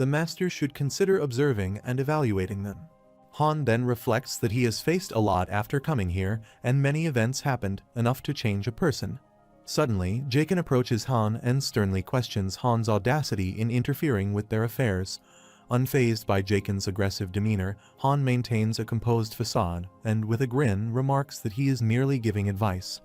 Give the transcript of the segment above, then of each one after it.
the master should consider observing and evaluating them. Han then reflects that he has faced a lot after coming here, and many events happened, enough to change a person. Suddenly, Jaken approaches Han and sternly questions Han's audacity in interfering with their affairs. Unfazed by Jaken's aggressive demeanor, Han maintains a composed facade, and with a grin remarks that he is merely giving advice.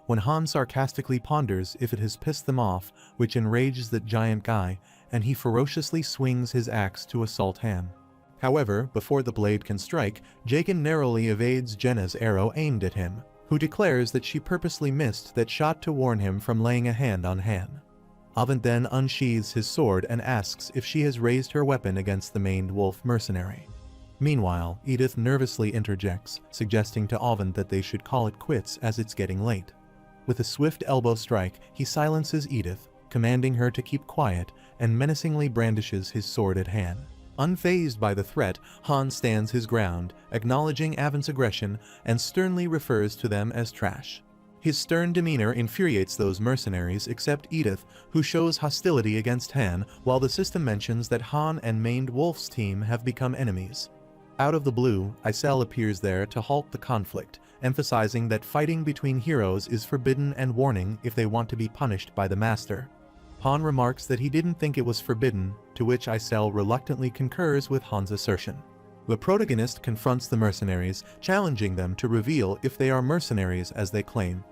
When Han sarcastically ponders if it has pissed them off, which enrages that giant guy, and he ferociously swings his axe to assault Han. However, before the blade can strike, Jaken narrowly evades Jenna's arrow aimed at him, who declares that she purposely missed that shot to warn him from laying a hand on Han. Avent then unsheathes his sword and asks if she has raised her weapon against the maned wolf mercenary. Meanwhile, Edith nervously interjects, suggesting to Avent that they should call it quits as it's getting late. With a swift elbow strike, he silences Edith, commanding her to keep quiet, and menacingly brandishes his sword at Han. Unfazed by the threat, Han stands his ground, acknowledging Avent's aggression, and sternly refers to them as trash. His stern demeanor infuriates those mercenaries except Edith, who shows hostility against Han, while the system mentions that Han and maned wolf's team have become enemies. Out of the blue, Isel appears there to halt the conflict, emphasizing that fighting between heroes is forbidden and warning if they want to be punished by the master. Han remarks that he didn't think it was forbidden, to which Isel reluctantly concurs with Han's assertion. The protagonist confronts the mercenaries, challenging them to reveal if they are mercenaries as they claim.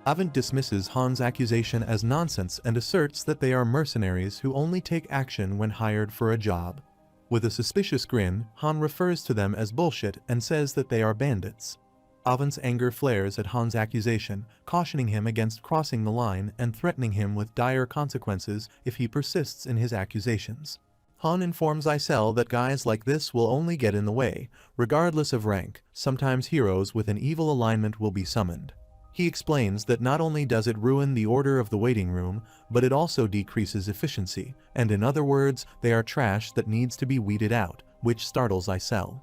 Avent dismisses Han's accusation as nonsense and asserts that they are mercenaries who only take action when hired for a job. With a suspicious grin, Han refers to them as bullshit and says that they are bandits. Avent's anger flares at Han's accusation, cautioning him against crossing the line and threatening him with dire consequences if he persists in his accusations. Han informs Isel that guys like this will only get in the way. Regardless of rank, sometimes heroes with an evil alignment will be summoned. He explains that not only does it ruin the order of the waiting room, but it also decreases efficiency, and in other words, they are trash that needs to be weeded out, which startles Isel.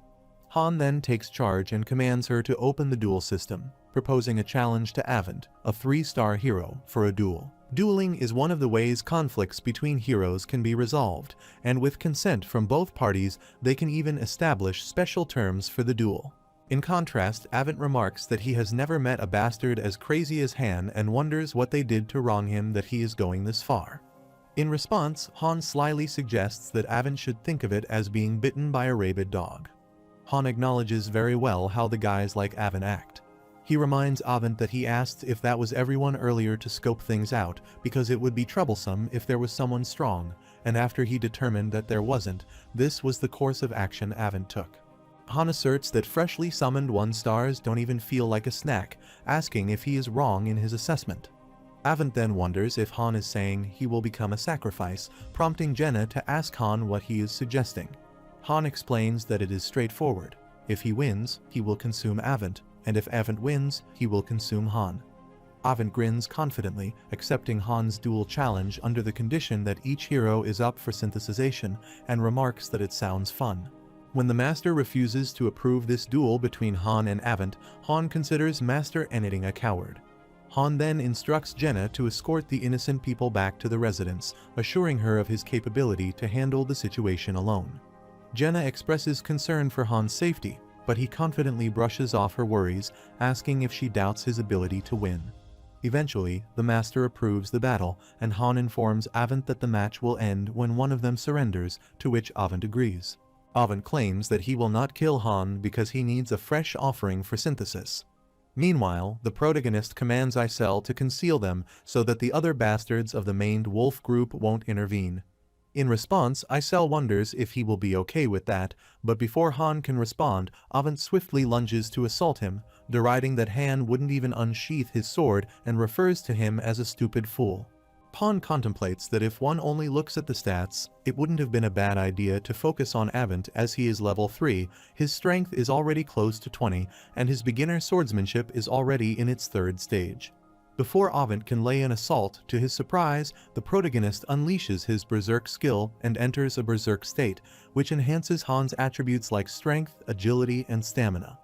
Han then takes charge and commands her to open the duel system, proposing a challenge to Avent, a 3-star hero, for a duel. Dueling is one of the ways conflicts between heroes can be resolved, and with consent from both parties, they can even establish special terms for the duel. In contrast, Avent remarks that he has never met a bastard as crazy as Han and wonders what they did to wrong him that he is going this far. In response, Han slyly suggests that Avent should think of it as being bitten by a rabid dog. Han acknowledges very well how the guys like Avent act. He reminds Avent that he asked if that was everyone earlier to scope things out, because it would be troublesome if there was someone strong, and after he determined that there wasn't, this was the course of action Avent took. Han asserts that freshly summoned 1-stars don't even feel like a snack, asking if he is wrong in his assessment. Avent then wonders if Han is saying he will become a sacrifice, prompting Jenna to ask Han what he is suggesting. Han explains that it is straightforward. If he wins, he will consume Avent, and if Avent wins, he will consume Han. Avent grins confidently, accepting Han's duel challenge under the condition that each hero is up for synthesization, and remarks that it sounds fun. When the master refuses to approve this duel between Han and Avent, Han considers Master Eniding a coward. Han then instructs Jenna to escort the innocent people back to the residence, assuring her of his capability to handle the situation alone. Jenna expresses concern for Han's safety, but he confidently brushes off her worries, asking if she doubts his ability to win. Eventually, the master approves the battle, and Han informs Avent that the match will end when one of them surrenders, to which Avent agrees. Avent claims that he will not kill Han because he needs a fresh offering for synthesis. Meanwhile, the protagonist commands Isel to conceal them so that the other bastards of the maned wolf group won't intervene. In response, Isel wonders if he will be okay with that, but before Han can respond, Avent swiftly lunges to assault him, deriding that Han wouldn't even unsheath his sword and refers to him as a stupid fool. Han contemplates that if one only looks at the stats, it wouldn't have been a bad idea to focus on Avent as he is level 3, his strength is already close to 20, and his beginner swordsmanship is already in its 3rd stage. Before Avent can lay an assault, to his surprise, the protagonist unleashes his berserk skill and enters a berserk state, which enhances Han's attributes like strength, agility, and stamina.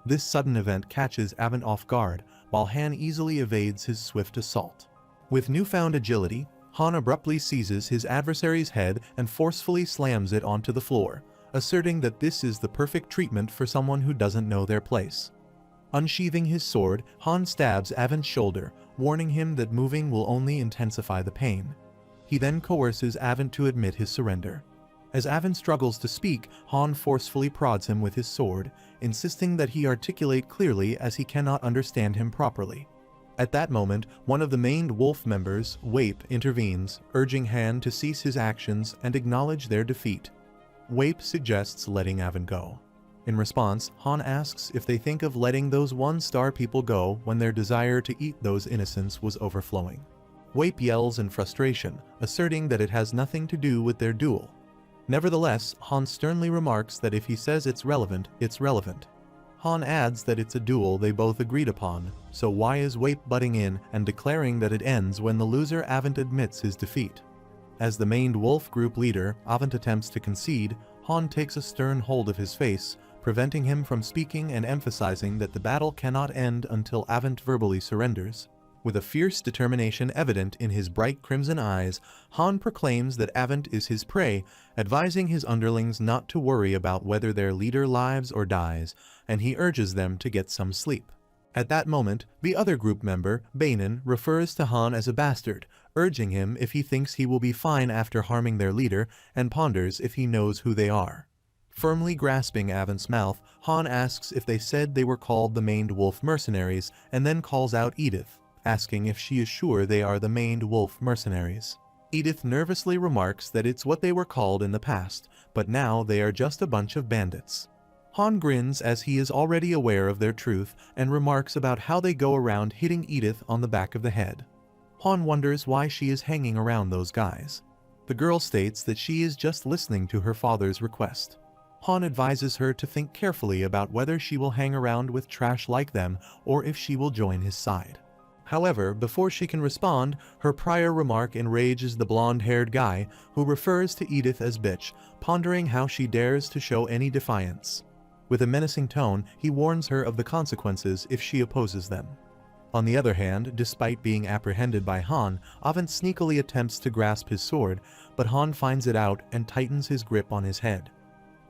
This sudden event catches Avent off guard, while Han easily evades his swift assault. With newfound agility, Han abruptly seizes his adversary's head and forcefully slams it onto the floor, asserting that this is the perfect treatment for someone who doesn't know their place. Unsheathing his sword, Han stabs Avent's shoulder, warning him that moving will only intensify the pain. He then coerces Avent to admit his surrender. As Avent struggles to speak, Han forcefully prods him with his sword, insisting that he articulate clearly as he cannot understand him properly. At that moment, one of the main wolf members, Wape, intervenes, urging Han to cease his actions and acknowledge their defeat. Wape suggests letting Avent go. In response, Han asks if they think of letting those one-star people go when their desire to eat those innocents was overflowing. Wape yells in frustration, asserting that it has nothing to do with their duel. Nevertheless, Han sternly remarks that if he says it's relevant, it's relevant. Han adds that it's a duel they both agreed upon, so why is Wape butting in and declaring that it ends when the loser Avent admits his defeat? As the main wolf group leader, Avent attempts to concede, Han takes a stern hold of his face, preventing him from speaking and emphasizing that the battle cannot end until Avent verbally surrenders. With a fierce determination evident in his bright crimson eyes, Han proclaims that Avent is his prey, advising his underlings not to worry about whether their leader lives or dies, and he urges them to get some sleep. At that moment, the other group member, Bainin, refers to Han as a bastard, urging him if he thinks he will be fine after harming their leader, and ponders if he knows who they are. Firmly grasping Avent's mouth, Han asks if they said they were called the maned wolf mercenaries, and then calls out Edith, asking if she is sure they are the maned wolf mercenaries. Edith nervously remarks that it's what they were called in the past, but now they are just a bunch of bandits. Han grins as he is already aware of their truth and remarks about how they go around hitting Edith on the back of the head. Han wonders why she is hanging around those guys. The girl states that she is just listening to her father's request. Han advises her to think carefully about whether she will hang around with trash like them or if she will join his side. However, before she can respond, her prior remark enrages the blonde-haired guy, who refers to Edith as bitch, pondering how she dares to show any defiance. With a menacing tone, he warns her of the consequences if she opposes them. On the other hand, despite being apprehended by Han, Avent sneakily attempts to grasp his sword, but Han finds it out and tightens his grip on his head.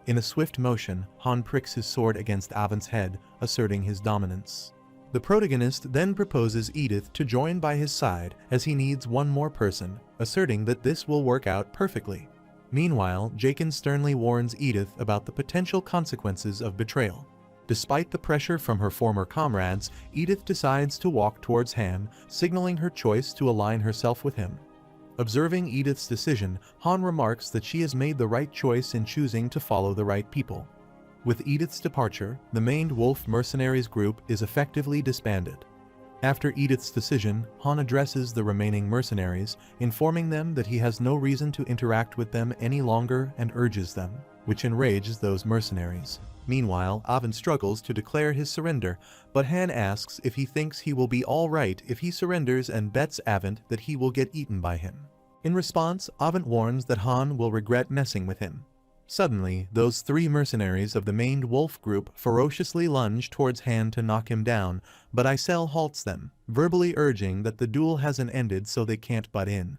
In a swift motion, Han pricks his sword against Avent's head, asserting his dominance. The protagonist then proposes Edith to join by his side as he needs one more person, asserting that this will work out perfectly. Meanwhile, Jaken sternly warns Edith about the potential consequences of betrayal. Despite the pressure from her former comrades, Edith decides to walk towards Han, signaling her choice to align herself with him. Observing Edith's decision, Han remarks that she has made the right choice in choosing to follow the right people. With Edith's departure, the maned wolf mercenaries group is effectively disbanded. After Edith's decision, Han addresses the remaining mercenaries, informing them that he has no reason to interact with them any longer and urges them, which enrages those mercenaries. Meanwhile, Avent struggles to declare his surrender, but Han asks if he thinks he will be alright if he surrenders and bets Avent that he will get eaten by him. In response, Avent warns that Han will regret messing with him. Suddenly, those three mercenaries of the maned wolf group ferociously lunge towards Han to knock him down, but Isel halts them, verbally urging that the duel hasn't ended so they can't butt in.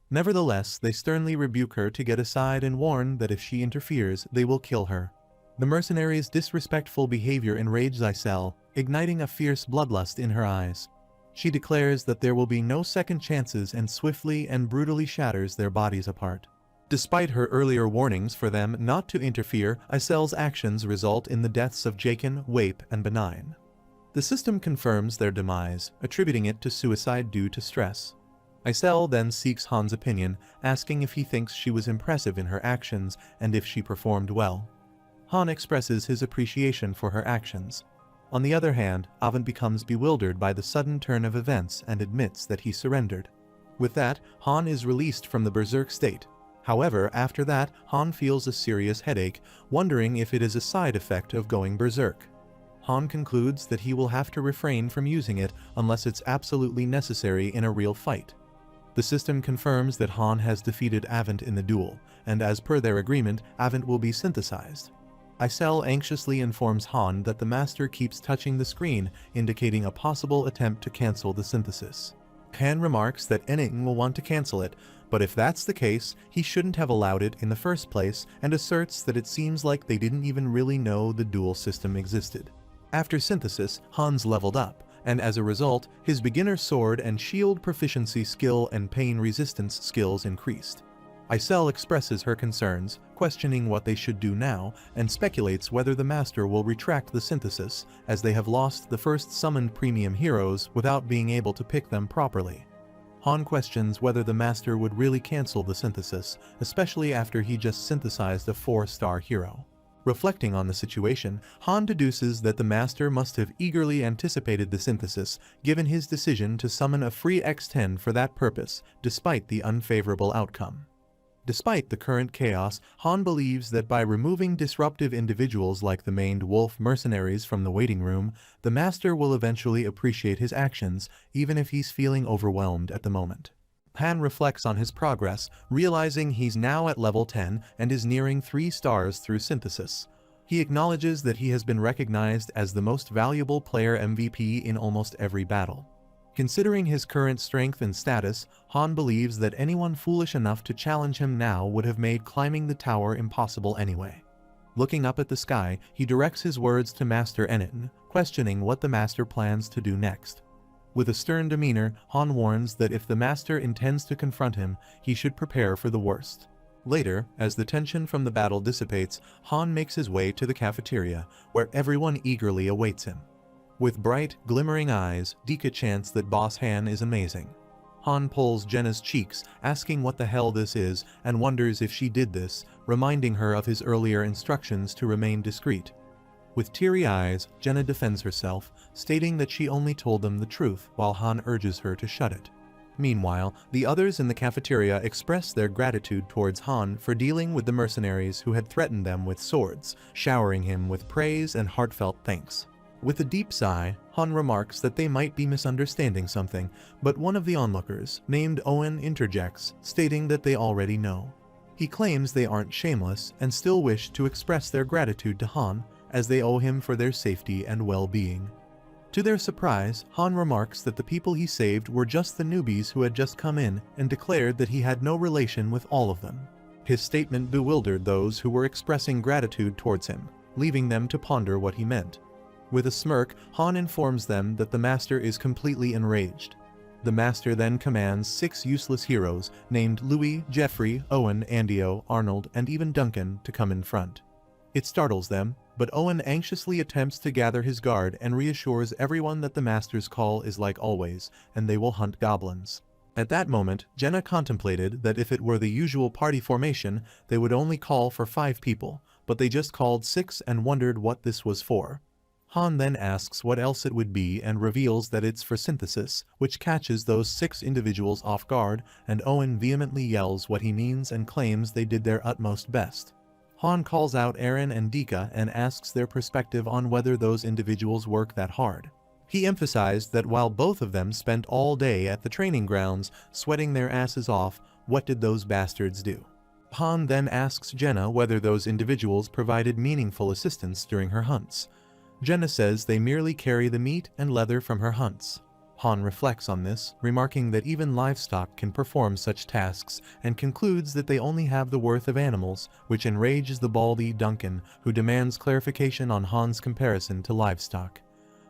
Nevertheless, they sternly rebuke her to get aside and warn that if she interferes, they will kill her. The mercenaries' disrespectful behavior enrages Isel, igniting a fierce bloodlust in her eyes. She declares that there will be no second chances and swiftly and brutally shatters their bodies apart. Despite her earlier warnings for them not to interfere, Isel's actions result in the deaths of Jaken, Wape, and Benign. The system confirms their demise, attributing it to suicide due to stress. Isel then seeks Han's opinion, asking if he thinks she was impressive in her actions and if she performed well. Han expresses his appreciation for her actions. On the other hand, Avent becomes bewildered by the sudden turn of events and admits that he surrendered. With that, Han is released from the berserk state. However, after that, Han feels a serious headache, wondering if it is a side effect of going berserk. Han concludes that he will have to refrain from using it unless it's absolutely necessary in a real fight. The system confirms that Han has defeated Avent in the duel, and as per their agreement, Avent will be synthesized. Isel anxiously informs Han that the master keeps touching the screen, indicating a possible attempt to cancel the synthesis. Han remarks that Enning will want to cancel it, but if that's the case, he shouldn't have allowed it in the first place, and asserts that it seems like they didn't even really know the duel system existed. After synthesis, Han's leveled up, and as a result, his beginner sword and shield proficiency skill and pain resistance skills increased. Isel expresses her concerns, questioning what they should do now, and speculates whether the master will retract the synthesis, as they have lost the first summoned premium heroes without being able to pick them properly. Han questions whether the master would really cancel the synthesis, especially after he just synthesized a 4-star hero. Reflecting on the situation, Han deduces that the master must have eagerly anticipated the synthesis, given his decision to summon a free X10 for that purpose, despite the unfavorable outcome. Despite the current chaos, Han believes that by removing disruptive individuals like the maned wolf mercenaries from the waiting room, the master will eventually appreciate his actions, even if he's feeling overwhelmed at the moment. Han reflects on his progress, realizing he's now at level 10 and is nearing 3 stars through synthesis. He acknowledges that he has been recognized as the most valuable player MVP in almost every battle. Considering his current strength and status, Han believes that anyone foolish enough to challenge him now would have made climbing the tower impossible anyway. Looking up at the sky, he directs his words to Master Ennin, questioning what the master plans to do next. With a stern demeanor, Han warns that if the master intends to confront him, he should prepare for the worst. Later, as the tension from the battle dissipates, Han makes his way to the cafeteria, where everyone eagerly awaits him. With bright, glimmering eyes, Dika chants that Boss Han is amazing. Han pulls Jenna's cheeks, asking what the hell this is, and wonders if she did this, reminding her of his earlier instructions to remain discreet. With teary eyes, Jenna defends herself, stating that she only told them the truth, while Han urges her to shut it. Meanwhile, the others in the cafeteria express their gratitude towards Han for dealing with the mercenaries who had threatened them with swords, showering him with praise and heartfelt thanks. With a deep sigh, Han remarks that they might be misunderstanding something, but one of the onlookers, named Owen, interjects, stating that they already know. He claims they aren't shameless and still wish to express their gratitude to Han, as they owe him for their safety and well-being. To their surprise, Han remarks that the people he saved were just the newbies who had just come in, and declared that he had no relation with all of them. His statement bewildered those who were expressing gratitude towards him, leaving them to ponder what he meant. With a smirk, Han informs them that the master is completely enraged. The master then commands 6 useless heroes, named Louis, Jeffrey, Owen, Andio, Arnold, and even Duncan, to come in front. It startles them, but Owen anxiously attempts to gather his guard and reassures everyone that the master's call is like always, and they will hunt goblins. At that moment, Jenna contemplated that if it were the usual party formation, they would only call for 5 people, but they just called 6 and wondered what this was for. Han then asks what else it would be and reveals that it's for synthesis, which catches those 6 individuals off guard, and Owen vehemently yells what he means and claims they did their utmost best. Han calls out Eren and Dika and asks their perspective on whether those individuals work that hard. He emphasized that while both of them spent all day at the training grounds, sweating their asses off, what did those bastards do? Han then asks Jenna whether those individuals provided meaningful assistance during her hunts. Jenna says they merely carry the meat and leather from her hunts. Han reflects on this, remarking that even livestock can perform such tasks, and concludes that they only have the worth of animals, which enrages the baldy Duncan, who demands clarification on Han's comparison to livestock.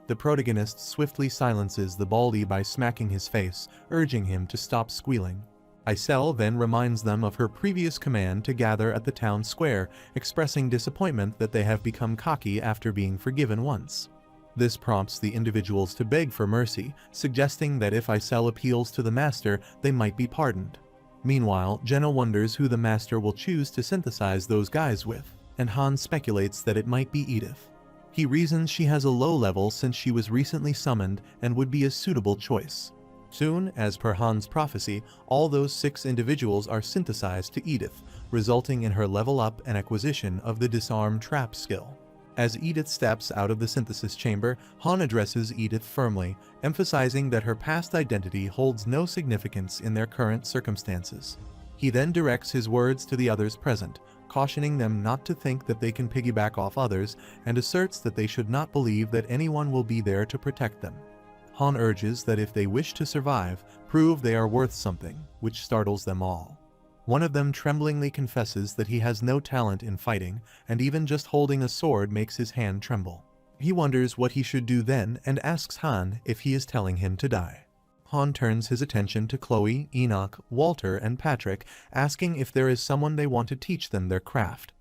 The protagonist swiftly silences the baldy by smacking his face, urging him to stop squealing. Isel then reminds them of her previous command to gather at the town square, expressing disappointment that they have become cocky after being forgiven once. This prompts the individuals to beg for mercy, suggesting that if Isel appeals to the master, they might be pardoned. Meanwhile, Jenna wonders who the master will choose to synthesize those guys with, and Han speculates that it might be Edith. He reasons she has a low level since she was recently summoned and would be a suitable choice. Soon, as per Han's prophecy, all those 6 individuals are synthesized to Edith, resulting in her level up and acquisition of the disarm trap skill. As Edith steps out of the synthesis chamber, Han addresses Edith firmly, emphasizing that her past identity holds no significance in their current circumstances. He then directs his words to the others present, cautioning them not to think that they can piggyback off others, and asserts that they should not believe that anyone will be there to protect them. Han urges that if they wish to survive, prove they are worth something, which startles them all. One of them tremblingly confesses that he has no talent in fighting, and even just holding a sword makes his hand tremble. He wonders what he should do then and asks Han if he is telling him to die. Han turns his attention to Chloe, Enoch, Walter, and Patrick, asking if there is someone they want to teach them their craft.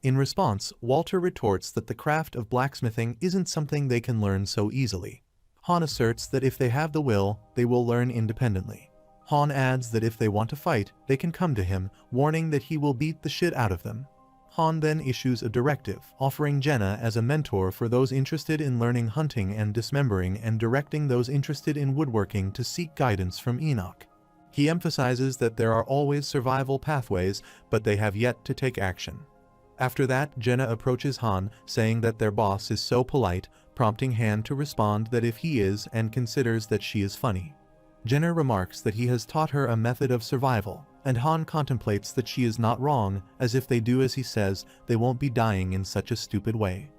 In response, Walter retorts that the craft of blacksmithing isn't something they can learn so easily. Han asserts that if they have the will, they will learn independently. Han adds that if they want to fight, they can come to him, warning that he will beat the shit out of them. Han then issues a directive, offering Jenna as a mentor for those interested in learning hunting and dismembering and directing those interested in woodworking to seek guidance from Enoch. He emphasizes that there are always survival pathways, but they have yet to take action. After that, Jenna approaches Han, saying that their boss is so polite, prompting Han to respond that if he is, and considers that she is funny. Jenna remarks that he has taught her a method of survival, and Han contemplates that she is not wrong, as if they do as he says, they won't be dying in such a stupid way.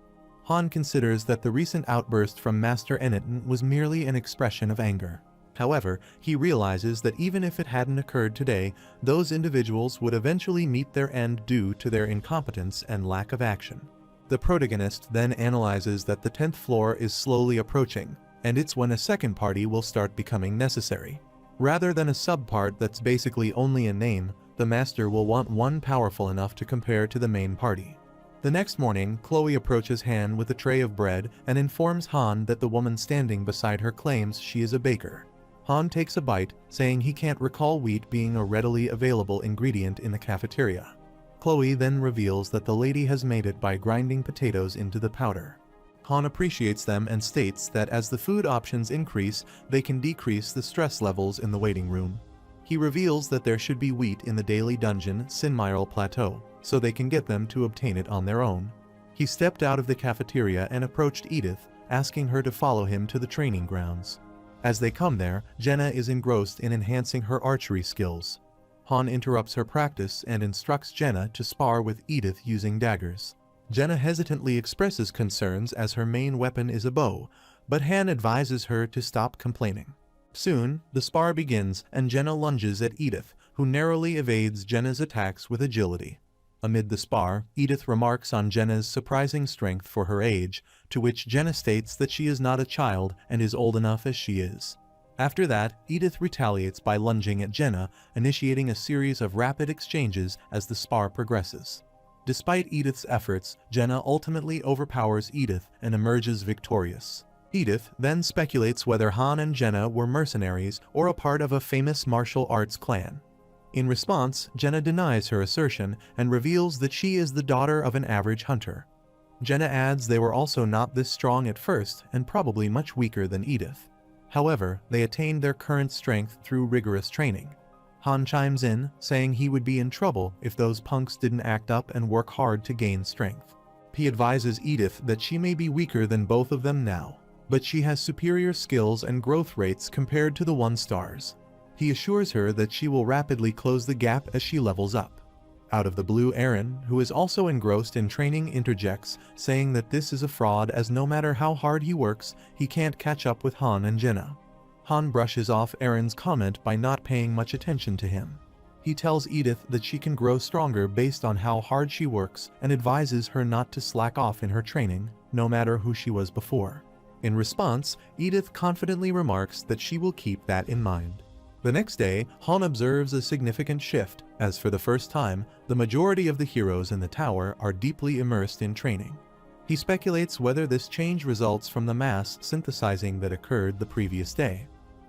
Han considers that the recent outburst from Master Eniton was merely an expression of anger. However, he realizes that even if it hadn't occurred today, those individuals would eventually meet their end due to their incompetence and lack of action. The protagonist then analyzes that the 10th floor is slowly approaching, and it's when a second party will start becoming necessary. Rather than a subpart that's basically only a name, the master will want one powerful enough to compare to the main party. The next morning, Chloe approaches Han with a tray of bread and informs Han that the woman standing beside her claims she is a baker. Han takes a bite, saying he can't recall wheat being a readily available ingredient in the cafeteria. Chloe then reveals that the lady has made it by grinding potatoes into the powder. Han appreciates them and states that as the food options increase, they can decrease the stress levels in the waiting room. He reveals that there should be wheat in the daily dungeon Sinmiral Plateau, so they can get them to obtain it on their own. He stepped out of the cafeteria and approached Edith, asking her to follow him to the training grounds. As they come there, Jenna is engrossed in enhancing her archery skills. Han interrupts her practice and instructs Jenna to spar with Edith using daggers. Jenna hesitantly expresses concerns as her main weapon is a bow, but Han advises her to stop complaining. Soon, the spar begins and Jenna lunges at Edith, who narrowly evades Jenna's attacks with agility. Amid the spar, Edith remarks on Jenna's surprising strength for her age, to which Jenna states that she is not a child and is old enough as she is. After that, Edith retaliates by lunging at Jenna, initiating a series of rapid exchanges as the spar progresses. Despite Edith's efforts, Jenna ultimately overpowers Edith and emerges victorious. Edith then speculates whether Han and Jenna were mercenaries or a part of a famous martial arts clan. In response, Jenna denies her assertion and reveals that she is the daughter of an average hunter. Jenna adds they were also not this strong at first and probably much weaker than Edith. However, they attained their current strength through rigorous training. Han chimes in, saying he would be in trouble if those punks didn't act up and work hard to gain strength. He advises Edith that she may be weaker than both of them now, but she has superior skills and growth rates compared to the 1-stars. He assures her that she will rapidly close the gap as she levels up. Out of the blue, Eren, who is also engrossed in training, interjects, saying that this is a fraud as no matter how hard he works, he can't catch up with Han and Jenna. Han brushes off Eren's comment by not paying much attention to him. He tells Edith that she can grow stronger based on how hard she works and advises her not to slack off in her training, no matter who she was before. In response, Edith confidently remarks that she will keep that in mind. The next day, Han observes a significant shift, as for the first time, the majority of the heroes in the tower are deeply immersed in training. He speculates whether this change results from the mass synthesizing that occurred the previous day.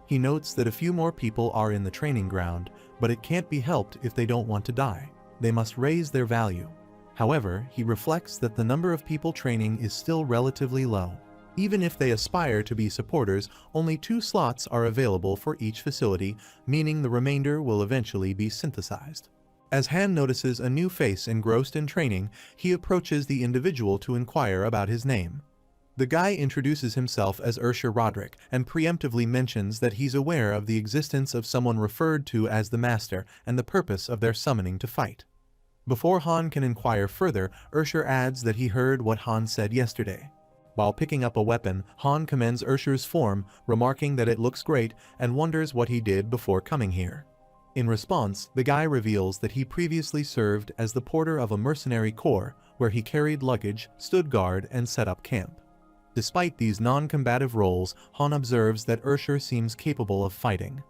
He notes that a few more people are in the training ground, but it can't be helped if they don't want to die. They must raise their value. However, he reflects that the number of people training is still relatively low. Even if they aspire to be supporters, only 2 slots are available for each facility, meaning the remainder will eventually be synthesized. As Han notices a new face engrossed in training, he approaches the individual to inquire about his name. The guy introduces himself as Ursher Roderick and preemptively mentions that he's aware of the existence of someone referred to as the Master and the purpose of their summoning to fight. Before Han can inquire further, Ursher adds that he heard what Han said yesterday. While picking up a weapon, Han commends Ursher's form, remarking that it looks great and wonders what he did before coming here. In response, the guy reveals that he previously served as the porter of a mercenary corps, where he carried luggage, stood guard, and set up camp. Despite these non-combative roles, Han observes that Ursher seems capable of fighting.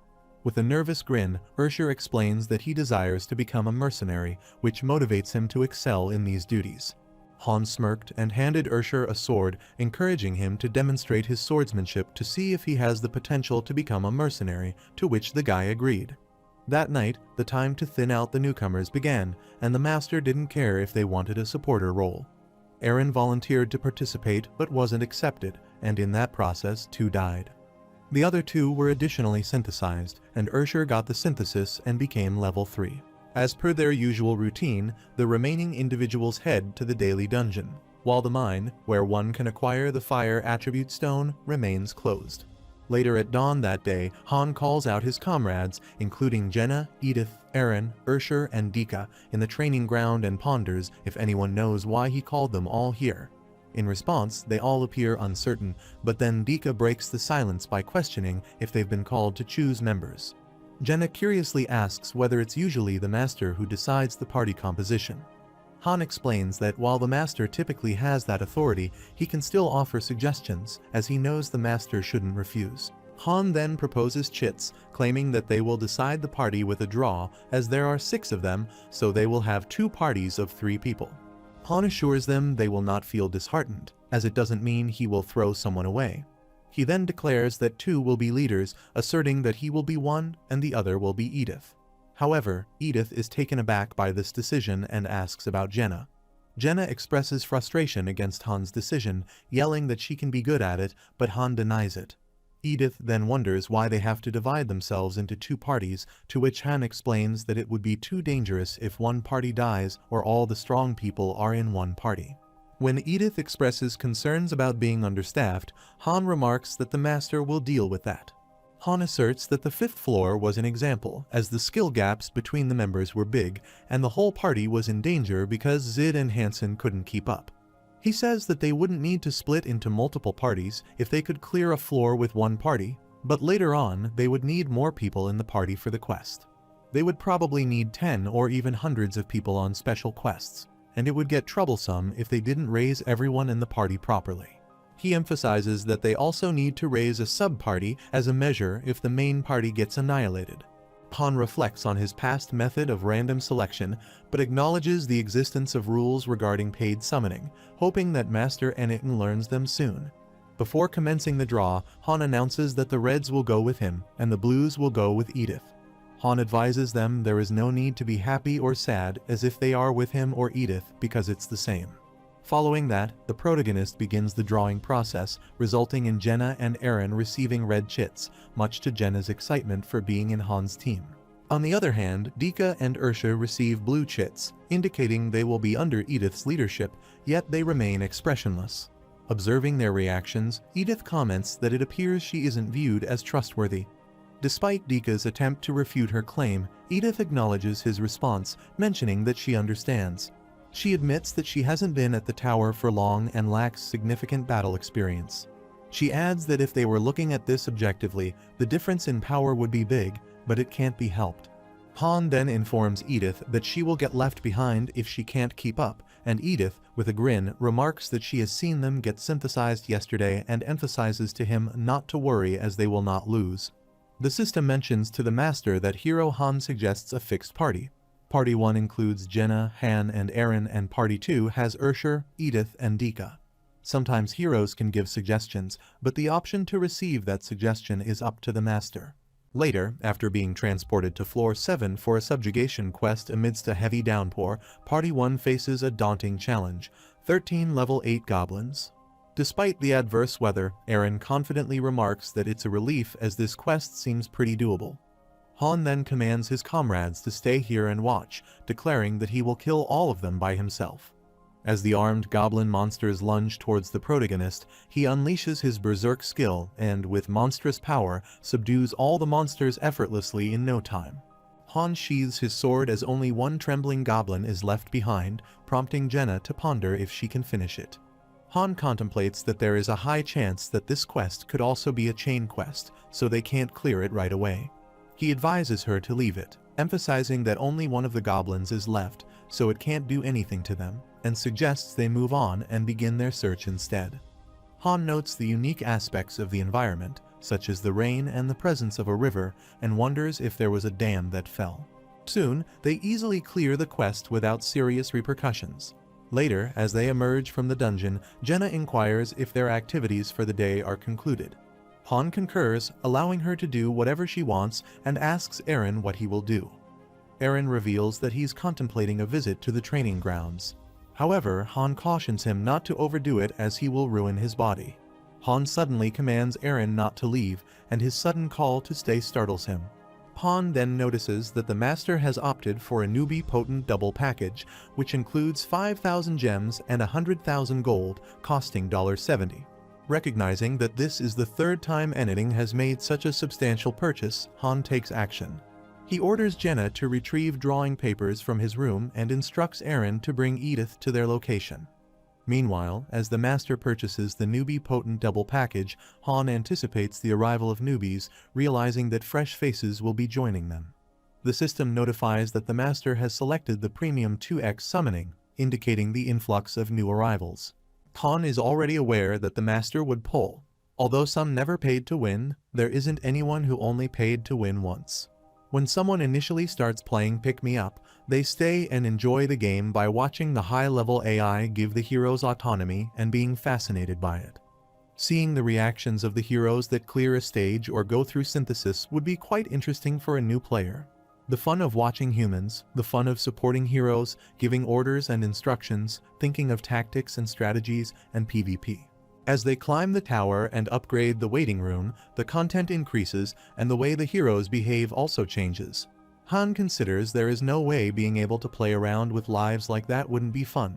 With a nervous grin, Ursher explains that he desires to become a mercenary, which motivates him to excel in these duties. Han smirked and handed Ursher a sword, encouraging him to demonstrate his swordsmanship to see if he has the potential to become a mercenary, to which the guy agreed. That night, the time to thin out the newcomers began, and the master didn't care if they wanted a supporter role. Eren volunteered to participate but wasn't accepted, and in that process 2 died. The other 2 were additionally synthesized, and Ursher got the synthesis and became level 3. As per their usual routine, the remaining individuals head to the daily dungeon, while the mine, where one can acquire the fire attribute stone, remains closed. Later at dawn that day, Han calls out his comrades, including Jenna, Edith, Eren, Ursher, and Dika, in the training ground and ponders if anyone knows why he called them all here. In response, they all appear uncertain, but then Dika breaks the silence by questioning if they've been called to choose members. Jenna curiously asks whether it's usually the master who decides the party composition. Han explains that while the master typically has that authority, he can still offer suggestions, as he knows the master shouldn't refuse. Han then proposes chits, claiming that they will decide the party with a draw, as there are 6 of them, so they will have 2 parties of 3 people. Han assures them they will not feel disheartened, as it doesn't mean he will throw someone away. He then declares that 2 will be leaders, asserting that he will be one and the other will be Edith. However, Edith is taken aback by this decision and asks about Jenna. Jenna expresses frustration against Han's decision, yelling that she can be good at it, but Han denies it. Edith then wonders why they have to divide themselves into 2 parties, to which Han explains that it would be too dangerous if one party dies or all the strong people are in one party. When Edith expresses concerns about being understaffed, Han remarks that the master will deal with that. Han asserts that the 5th floor was an example, as the skill gaps between the members were big, and the whole party was in danger because Zid and Hansen couldn't keep up. He says that they wouldn't need to split into multiple parties if they could clear a floor with one party, but later on they would need more people in the party for the quest. They would probably need 10 or even hundreds of people on special quests, and it would get troublesome if they didn't raise everyone in the party properly. He emphasizes that they also need to raise a sub-party as a measure if the main party gets annihilated. Han reflects on his past method of random selection, but acknowledges the existence of rules regarding paid summoning, hoping that Master Eniton learns them soon. Before commencing the draw, Han announces that the Reds will go with him, and the Blues will go with Edith. Han advises them there is no need to be happy or sad as if they are with him or Edith because it's the same. Following that, the protagonist begins the drawing process, resulting in Jenna and Eren receiving red chits, much to Jenna's excitement for being in Han's team. On the other hand, Dika and Ursher receive blue chits, indicating they will be under Edith's leadership, yet they remain expressionless. Observing their reactions, Edith comments that it appears she isn't viewed as trustworthy. Despite Dika's attempt to refute her claim, Edith acknowledges his response, mentioning that she understands. She admits that she hasn't been at the tower for long and lacks significant battle experience. She adds that if they were looking at this objectively, the difference in power would be big, but it can't be helped. Han then informs Edith that she will get left behind if she can't keep up, and Edith, with a grin, remarks that she has seen them get synthesized yesterday and emphasizes to him not to worry as they will not lose. The system mentions to the master that Hero Han suggests a fixed party. Party 1 includes Jenna, Han, and Eren, and Party 2 has Ursher, Edith, and Dika. Sometimes heroes can give suggestions, but the option to receive that suggestion is up to the master. Later, after being transported to Floor 7 for a subjugation quest amidst a heavy downpour, Party 1 faces a daunting challenge: 13 level 8 goblins. Despite the adverse weather, Eren confidently remarks that it's a relief as this quest seems pretty doable. Han then commands his comrades to stay here and watch, declaring that he will kill all of them by himself. As the armed goblin monsters lunge towards the protagonist, he unleashes his berserk skill and, with monstrous power, subdues all the monsters effortlessly in no time. Han sheathes his sword as only one trembling goblin is left behind, prompting Jenna to ponder if she can finish it. Han contemplates that there is a high chance that this quest could also be a chain quest, so they can't clear it right away. He advises her to leave it, emphasizing that only one of the goblins is left, so it can't do anything to them, and suggests they move on and begin their search instead. Han notes the unique aspects of the environment, such as the rain and the presence of a river, and wonders if there was a dam that fell. Soon, they easily clear the quest without serious repercussions. Later, as they emerge from the dungeon, Jenna inquires if their activities for the day are concluded. Han concurs, allowing her to do whatever she wants, and asks Eren what he will do. Eren reveals that he's contemplating a visit to the training grounds. However, Han cautions him not to overdo it as he will ruin his body. Han suddenly commands Eren not to leave, and his sudden call to stay startles him. Han then notices that the master has opted for a newbie potent double package, which includes 5,000 gems and 100,000 gold, costing $70. Recognizing that this is the third time anything has made such a substantial purchase, Han takes action. He orders Jenna to retrieve drawing papers from his room and instructs Eren to bring Edith to their location. Meanwhile, as the master purchases the newbie potent double package, Han anticipates the arrival of newbies, realizing that fresh faces will be joining them. The system notifies that the master has selected the premium 2x summoning, indicating the influx of new arrivals. Han is already aware that the master would pull. Although some never paid to win, there isn't anyone who only paid to win once. When someone initially starts playing Pick Me Up, they stay and enjoy the game by watching the high-level AI give the heroes autonomy and being fascinated by it. Seeing the reactions of the heroes that clear a stage or go through synthesis would be quite interesting for a new player. The fun of watching humans, the fun of supporting heroes, giving orders and instructions, thinking of tactics and strategies, and PvP. As they climb the tower and upgrade the waiting room, the content increases and the way the heroes behave also changes. Han considers there is no way being able to play around with lives like that wouldn't be fun.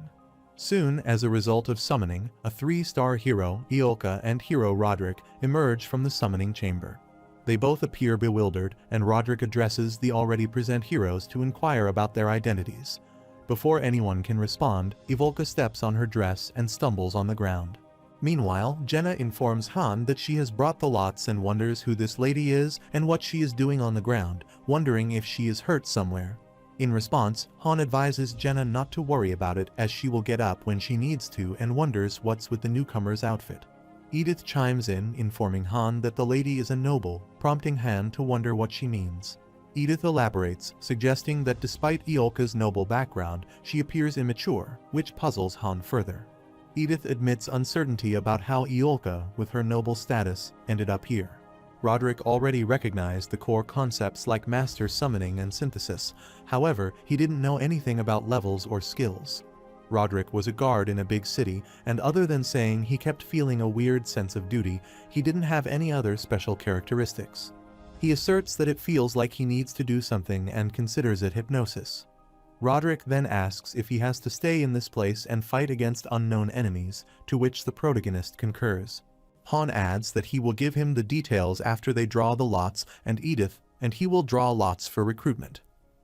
Soon, as a result of summoning, a 3-star hero, Iolka, and hero Roderick emerge from the summoning chamber. They both appear bewildered, and Roderick addresses the already present heroes to inquire about their identities. Before anyone can respond, Ivolka steps on her dress and stumbles on the ground. Meanwhile, Jenna informs Han that she has brought the lots and wonders who this lady is and what she is doing on the ground, wondering if she is hurt somewhere. In response, Han advises Jenna not to worry about it as she will get up when she needs to and wonders what's with the newcomer's outfit. Edith chimes in, informing Han that the lady is a noble, prompting Han to wonder what she means. Edith elaborates, suggesting that despite Iolka's noble background, she appears immature, which puzzles Han further. Edith admits uncertainty about how Iolka, with her noble status, ended up here. Roderick already recognized the core concepts like master summoning and synthesis, however, he didn't know anything about levels or skills. Roderick was a guard in a big city, and other than saying he kept feeling a weird sense of duty, he didn't have any other special characteristics. He asserts that it feels like he needs to do something and considers it hypnosis. Roderick then asks if he has to stay in this place and fight against unknown enemies, to which the protagonist concurs. Han adds that he will give him the details after they draw the lots and he will draw lots for recruitment.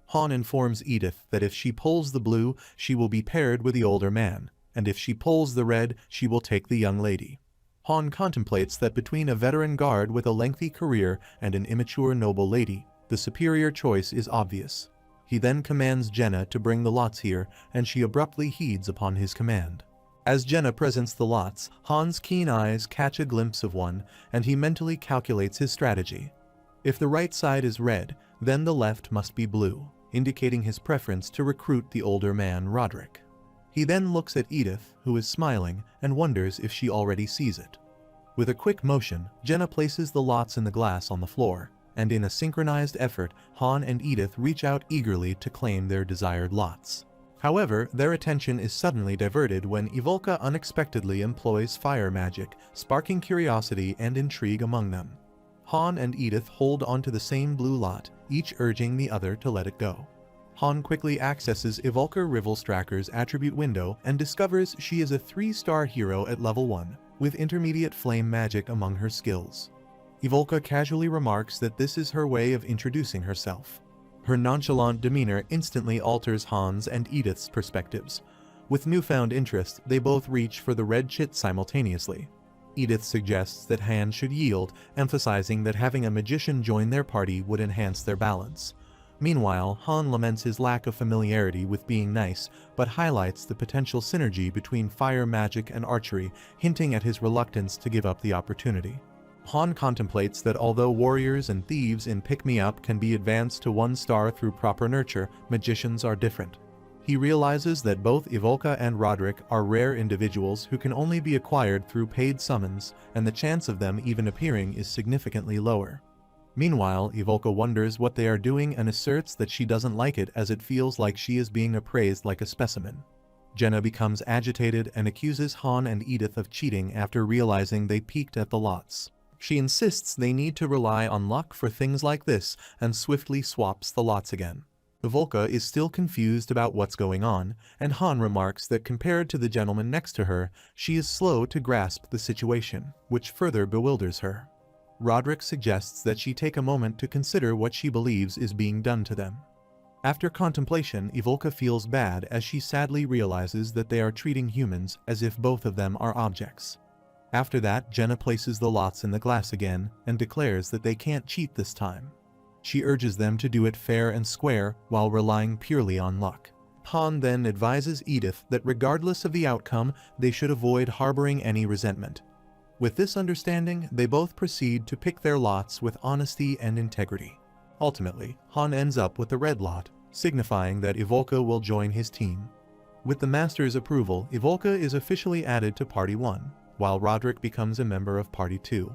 Han informs Edith that if she pulls the blue, she will be paired with the older man, and if she pulls the red, she will take the young lady. Han contemplates that between a veteran guard with a lengthy career and an immature noble lady, the superior choice is obvious. He then commands Jenna to bring the lots here, and she abruptly heeds upon his command. As Jenna presents the lots, Han's keen eyes catch a glimpse of one, and he mentally calculates his strategy. If the right side is red, then the left must be blue, indicating his preference to recruit the older man, Roderick. He then looks at Edith, who is smiling, and wonders if she already sees it. With a quick motion, Jenna places the lots in the glass on the floor, and in a synchronized effort, Han and Edith reach out eagerly to claim their desired lots. However, their attention is suddenly diverted when Ivolka unexpectedly employs fire magic, sparking curiosity and intrigue among them. Han and Edith hold onto the same blue lot, each urging the other to let it go. Han quickly accesses Ivolka Rivelstracker's attribute window and discovers she is a 3-star hero at level 1, with intermediate flame magic among her skills. Ivolka casually remarks that this is her way of introducing herself. Her nonchalant demeanor instantly alters Han's and Edith's perspectives. With newfound interest, they both reach for the red chit simultaneously. Edith suggests that Han should yield, emphasizing that having a magician join their party would enhance their balance. Meanwhile, Han laments his lack of familiarity with being nice, but highlights the potential synergy between fire magic and archery, hinting at his reluctance to give up the opportunity. Han contemplates that although warriors and thieves in Pick Me Up can be advanced to 1 star through proper nurture, magicians are different. He realizes that both Evolka and Roderick are rare individuals who can only be acquired through paid summons, and the chance of them even appearing is significantly lower. Meanwhile, Evolka wonders what they are doing and asserts that she doesn't like it as it feels like she is being appraised like a specimen. Jenna becomes agitated and accuses Han and Edith of cheating after realizing they peeked at the lots. She insists they need to rely on luck for things like this and swiftly swaps the lots again. Evolka is still confused about what's going on, and Han remarks that compared to the gentleman next to her, she is slow to grasp the situation, which further bewilders her. Roderick suggests that she take a moment to consider what she believes is being done to them. After contemplation, Evolka feels bad as she sadly realizes that they are treating humans as if both of them are objects. After that, Jenna places the lots in the glass again and declares that they can't cheat this time. She urges them to do it fair and square while relying purely on luck. Han then advises Edith that regardless of the outcome, they should avoid harboring any resentment. With this understanding, they both proceed to pick their lots with honesty and integrity. Ultimately, Han ends up with the red lot, signifying that Evolka will join his team. With the Master's approval, Evolka is officially added to Party 1, while Roderick becomes a member of Party 2.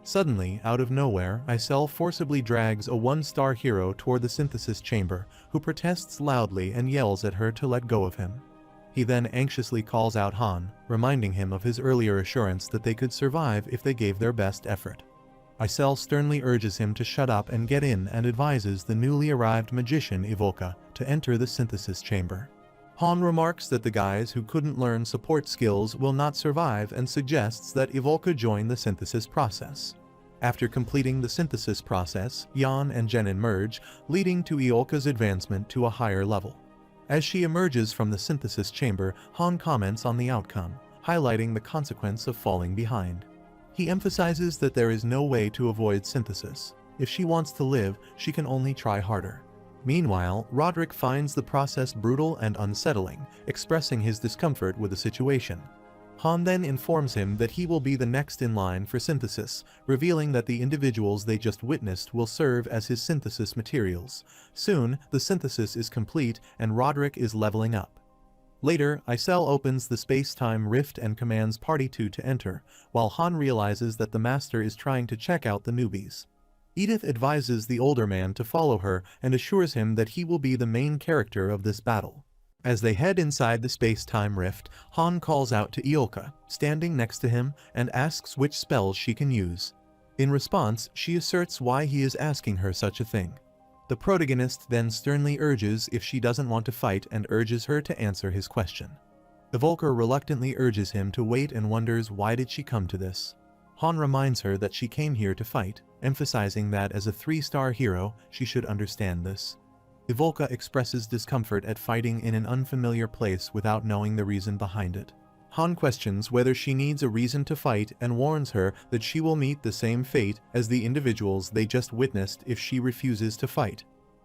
Suddenly, out of nowhere, Isel forcibly drags a 1-star hero toward the synthesis chamber, who protests loudly and yells at her to let go of him. He then anxiously calls out Han, reminding him of his earlier assurance that they could survive if they gave their best effort. Isel sternly urges him to shut up and get in and advises the newly arrived magician Evolka to enter the synthesis chamber. Han remarks that the guys who couldn't learn support skills will not survive and suggests that Evolka join the synthesis process. After completing the synthesis process, Jan and Jenin merge, leading to Eolka's advancement to a higher level. As she emerges from the synthesis chamber, Han comments on the outcome, highlighting the consequence of falling behind. He emphasizes that there is no way to avoid synthesis. If she wants to live, she can only try harder. Meanwhile, Roderick finds the process brutal and unsettling, expressing his discomfort with the situation. Han then informs him that he will be the next in line for synthesis, revealing that the individuals they just witnessed will serve as his synthesis materials. Soon, the synthesis is complete and Roderick is leveling up. Later, Isel opens the space-time rift and commands Party 2 to enter, while Han realizes that the Master is trying to check out the newbies. Edith advises the older man to follow her and assures him that he will be the main character of this battle. As they head inside the space-time rift, Han calls out to Eolka, standing next to him, and asks which spells she can use. In response, she asserts why he is asking her such a thing. The protagonist then sternly urges if she doesn't want to fight and urges her to answer his question. Evolka reluctantly urges him to wait and wonders why did she come to this. Han reminds her that she came here to fight, emphasizing that as a 3-star hero, she should understand this. Evolka expresses discomfort at fighting in an unfamiliar place without knowing the reason behind it. Han questions whether she needs a reason to fight and warns her that she will meet the same fate as the individuals they just witnessed if she refuses to fight.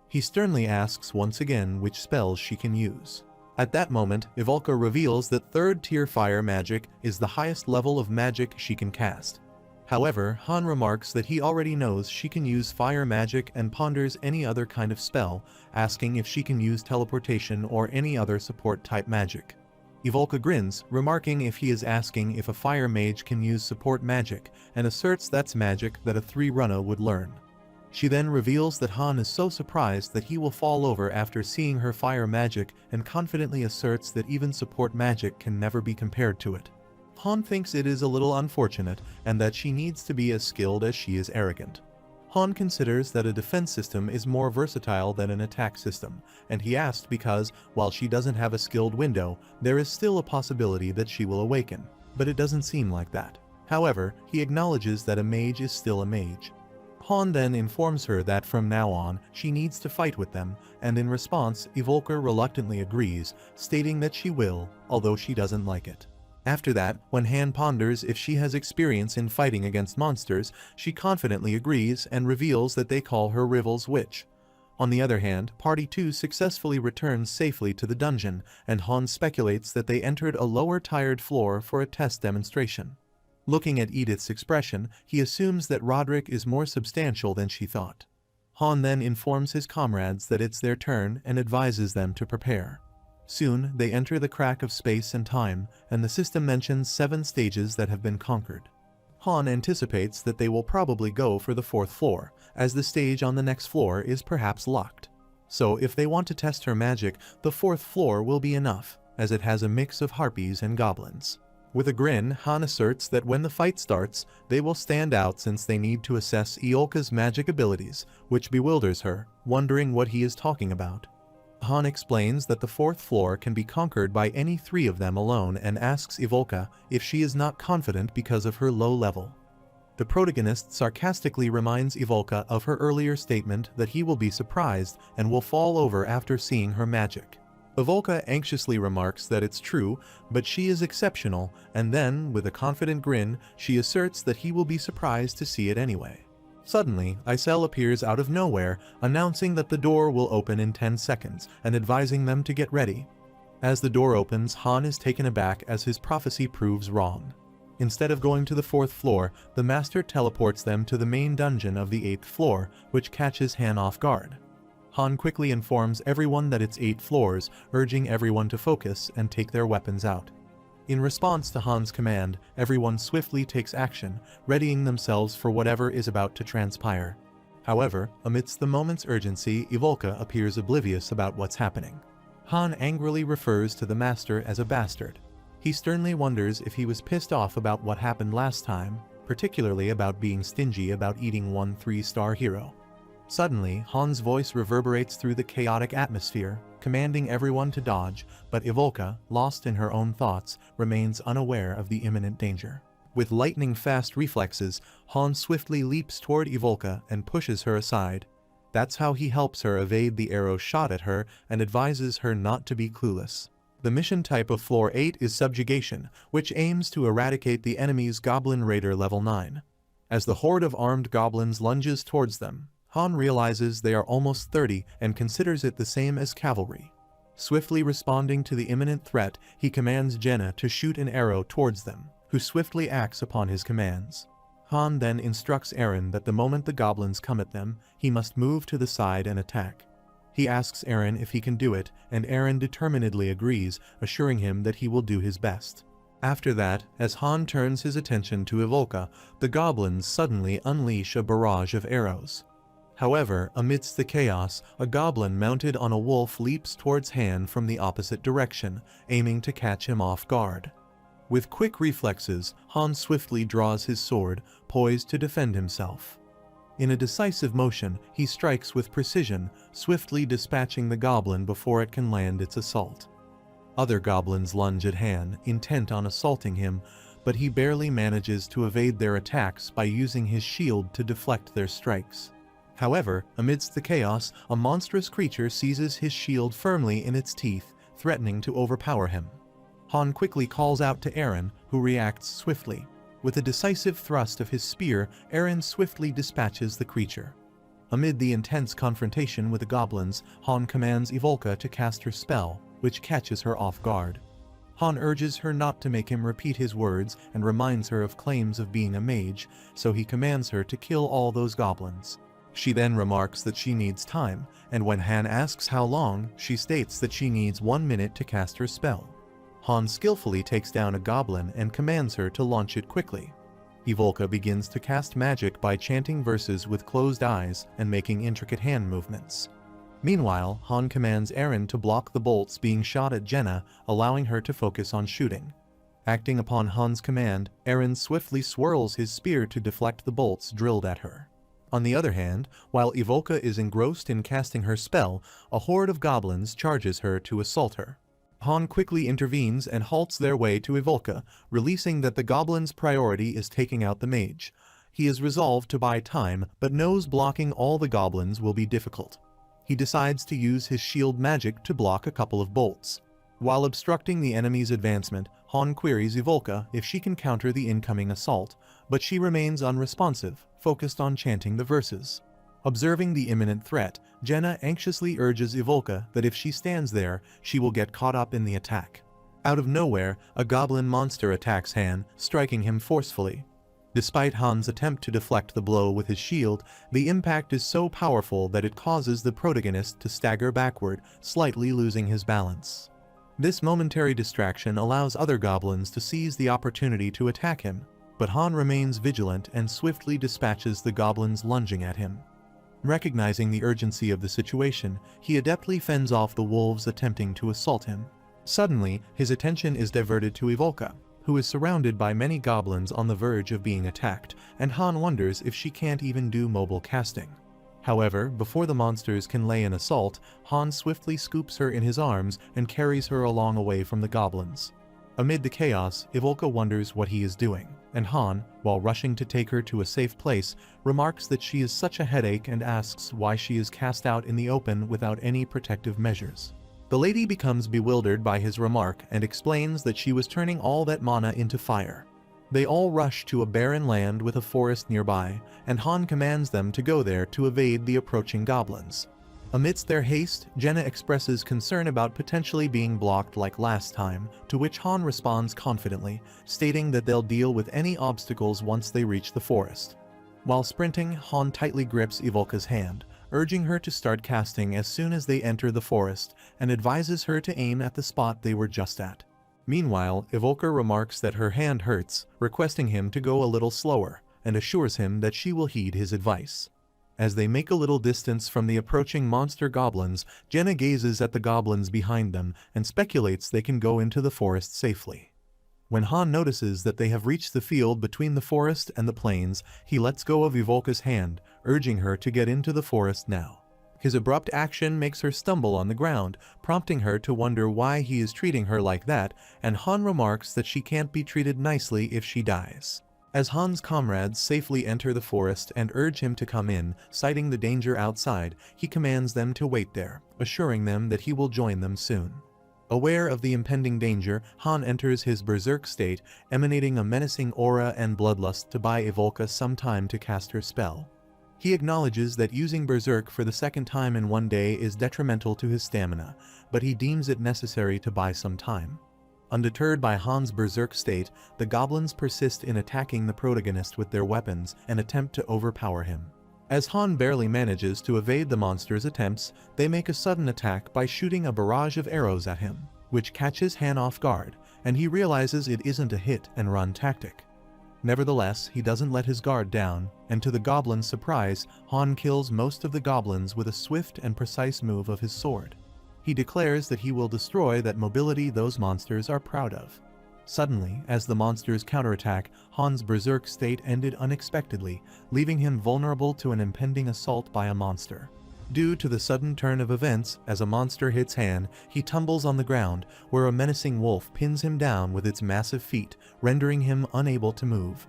He sternly asks once again which spells she can use. At that moment, Evolka reveals that 3rd-tier fire magic is the highest level of magic she can cast. However, Han remarks that he already knows she can use fire magic and ponders any other kind of spell, asking if she can use teleportation or any other support-type magic. Evolka grins, remarking if he is asking if a fire mage can use support magic, and asserts that's magic that a 3-runner would learn. She then reveals that Han is so surprised that he will fall over after seeing her fire magic and confidently asserts that even support magic can never be compared to it. Han thinks it is a little unfortunate and that she needs to be as skilled as she is arrogant. Han considers that a defense system is more versatile than an attack system, and he asked because, while she doesn't have a skilled window, there is still a possibility that she will awaken, but it doesn't seem like that. However, he acknowledges that a mage is still a mage. Han then informs her that from now on, she needs to fight with them, and in response, Evolka reluctantly agrees, stating that she will, although she doesn't like it. After that, when Han ponders if she has experience in fighting against monsters, she confidently agrees and reveals that they call her Rivel's Witch. On the other hand, Party 2 successfully returns safely to the dungeon, and Han speculates that they entered a lower tired floor for a test demonstration. Looking at Edith's expression, he assumes that Roderick is more substantial than she thought. Han then informs his comrades that it's their turn and advises them to prepare. Soon, they enter the crack of space and time, and the system mentions 7 stages that have been conquered. Han anticipates that they will probably go for the 4th floor, as the stage on the next floor is perhaps locked. So if they want to test her magic, the 4th floor will be enough, as it has a mix of harpies and goblins. With a grin, Han asserts that when the fight starts, they will stand out since they need to assess Eolka's magic abilities, which bewilders her, wondering what he is talking about. Han explains that the 4th floor can be conquered by any 3 of them alone and asks Evolka if she is not confident because of her low level. The protagonist sarcastically reminds Evolka of her earlier statement that he will be surprised and will fall over after seeing her magic. Evolka anxiously remarks that it's true, but she is exceptional, and then, with a confident grin, she asserts that he will be surprised to see it anyway. Suddenly, Isel appears out of nowhere, announcing that the door will open in 10 seconds, and advising them to get ready. As the door opens, Han is taken aback as his prophecy proves wrong. Instead of going to the 4th floor, the master teleports them to the main dungeon of the 8th floor, which catches Han off guard. Han quickly informs everyone that it's 8 floors, urging everyone to focus and take their weapons out. In response to Han's command, everyone swiftly takes action, readying themselves for whatever is about to transpire. However, amidst the moment's urgency, Evolka appears oblivious about what's happening. Han angrily refers to the master as a bastard. He sternly wonders if he was pissed off about what happened last time, particularly about being stingy about eating one 3-star hero. Suddenly, Han's voice reverberates through the chaotic atmosphere, commanding everyone to dodge, but Evolka, lost in her own thoughts, remains unaware of the imminent danger. With lightning-fast reflexes, Han swiftly leaps toward Evolka and pushes her aside. That's how he helps her evade the arrow shot at her and advises her not to be clueless. The mission type of Floor 8 is Subjugation, which aims to eradicate the enemy's Goblin Raider level 9. As the horde of armed goblins lunges towards them, Han realizes they are almost 30 and considers it the same as cavalry. Swiftly responding to the imminent threat, he commands Jenna to shoot an arrow towards them, who swiftly acts upon his commands. Han then instructs Eren that the moment the goblins come at them, he must move to the side and attack. He asks Eren if he can do it, and Eren determinedly agrees, assuring him that he will do his best. After that, as Han turns his attention to Evolka, the goblins suddenly unleash a barrage of arrows. However, amidst the chaos, a goblin mounted on a wolf leaps towards Han from the opposite direction, aiming to catch him off guard. With quick reflexes, Han swiftly draws his sword, poised to defend himself. In a decisive motion, he strikes with precision, swiftly dispatching the goblin before it can land its assault. Other goblins lunge at Han, intent on assaulting him, but he barely manages to evade their attacks by using his shield to deflect their strikes. However, amidst the chaos, a monstrous creature seizes his shield firmly in its teeth, threatening to overpower him. Han quickly calls out to Eren, who reacts swiftly. With a decisive thrust of his spear, Eren swiftly dispatches the creature. Amid the intense confrontation with the goblins, Han commands Evolka to cast her spell, which catches her off guard. Han urges her not to make him repeat his words and reminds her of claims of being a mage, so he commands her to kill all those goblins. She then remarks that she needs time, and when Han asks how long, she states that she needs 1 minute to cast her spell. Han skillfully takes down a goblin and commands her to launch it quickly. Evolka begins to cast magic by chanting verses with closed eyes and making intricate hand movements. Meanwhile, Han commands Eren to block the bolts being shot at Jenna, allowing her to focus on shooting. Acting upon Han's command, Eren swiftly swirls his spear to deflect the bolts drilled at her. On the other hand, while Evolka is engrossed in casting her spell, a horde of goblins charges her to assault her. Han quickly intervenes and halts their way to Evolka, releasing that the goblins' priority is taking out the mage. He is resolved to buy time, but knows blocking all the goblins will be difficult. He decides to use his shield magic to block a couple of bolts. While obstructing the enemy's advancement, Han queries Evolka if she can counter the incoming assault, but she remains unresponsive, focused on chanting the verses. Observing the imminent threat, Jenna anxiously urges Evolka that if she stands there, she will get caught up in the attack. Out of nowhere, a goblin monster attacks Han, striking him forcefully. Despite Han's attempt to deflect the blow with his shield, the impact is so powerful that it causes the protagonist to stagger backward, slightly losing his balance. This momentary distraction allows other goblins to seize the opportunity to attack him, but Han remains vigilant and swiftly dispatches the goblins lunging at him. Recognizing the urgency of the situation, he adeptly fends off the wolves attempting to assault him. Suddenly, his attention is diverted to Evolka, who is surrounded by many goblins on the verge of being attacked, and Han wonders if she can't even do mobile casting. However, before the monsters can lay an assault, Han swiftly scoops her in his arms and carries her along away from the goblins. Amid the chaos, Evolka wonders what he is doing, and Han, while rushing to take her to a safe place, remarks that she is such a headache and asks why she is cast out in the open without any protective measures. The lady becomes bewildered by his remark and explains that she was turning all that mana into fire. They all rush to a barren land with a forest nearby, and Han commands them to go there to evade the approaching goblins. Amidst their haste, Jenna expresses concern about potentially being blocked like last time, to which Han responds confidently, stating that they'll deal with any obstacles once they reach the forest. While sprinting, Han tightly grips Evolka's hand, urging her to start casting as soon as they enter the forest, and advises her to aim at the spot they were just at. Meanwhile, Evolka remarks that her hand hurts, requesting him to go a little slower, and assures him that she will heed his advice. As they make a little distance from the approaching monster goblins, Jenna gazes at the goblins behind them and speculates they can go into the forest safely. When Han notices that they have reached the field between the forest and the plains, he lets go of Evolka's hand, urging her to get into the forest now. His abrupt action makes her stumble on the ground, prompting her to wonder why he is treating her like that, and Han remarks that she can't be treated nicely if she dies. As Han's comrades safely enter the forest and urge him to come in, citing the danger outside, he commands them to wait there, assuring them that he will join them soon. Aware of the impending danger, Han enters his berserk state, emanating a menacing aura and bloodlust to buy Evolka some time to cast her spell. He acknowledges that using berserk for the second time in one day is detrimental to his stamina, but he deems it necessary to buy some time. Undeterred by Han's berserk state, the goblins persist in attacking the protagonist with their weapons and attempt to overpower him. As Han barely manages to evade the monster's attempts, they make a sudden attack by shooting a barrage of arrows at him, which catches Han off guard, and he realizes it isn't a hit-and-run tactic. Nevertheless, he doesn't let his guard down, and to the goblins' surprise, Han kills most of the goblins with a swift and precise move of his sword. He declares that he will destroy that mobility those monsters are proud of. Suddenly, as the monsters counterattack, Han's berserk state ended unexpectedly, leaving him vulnerable to an impending assault by a monster. Due to the sudden turn of events, as a monster hits Han, he tumbles on the ground, where a menacing wolf pins him down with its massive feet, rendering him unable to move.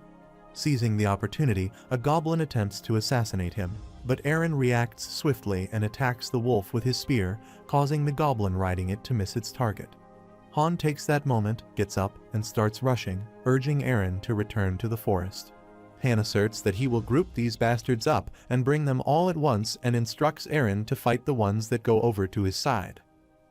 Seizing the opportunity, a goblin attempts to assassinate him, but Eren reacts swiftly and attacks the wolf with his spear, causing the goblin riding it to miss its target. Han takes that moment, gets up, and starts rushing, urging Eren to return to the forest. Han asserts that he will group these bastards up and bring them all at once and instructs Eren to fight the ones that go over to his side.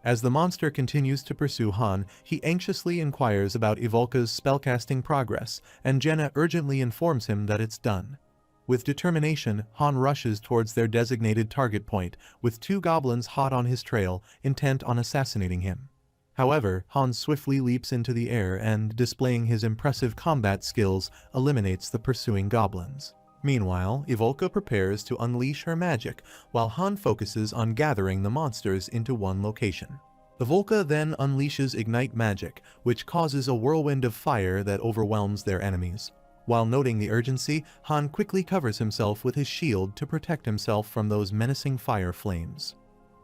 As the monster continues to pursue Han, he anxiously inquires about Evolka's spellcasting progress, and Jenna urgently informs him that it's done. With determination, Han rushes towards their designated target point, with two goblins hot on his trail, intent on assassinating him. However, Han swiftly leaps into the air and, displaying his impressive combat skills, eliminates the pursuing goblins. Meanwhile, Evolka prepares to unleash her magic, while Han focuses on gathering the monsters into one location. Evolka then unleashes Ignite magic, which causes a whirlwind of fire that overwhelms their enemies. While noting the urgency, Han quickly covers himself with his shield to protect himself from those menacing fire flames.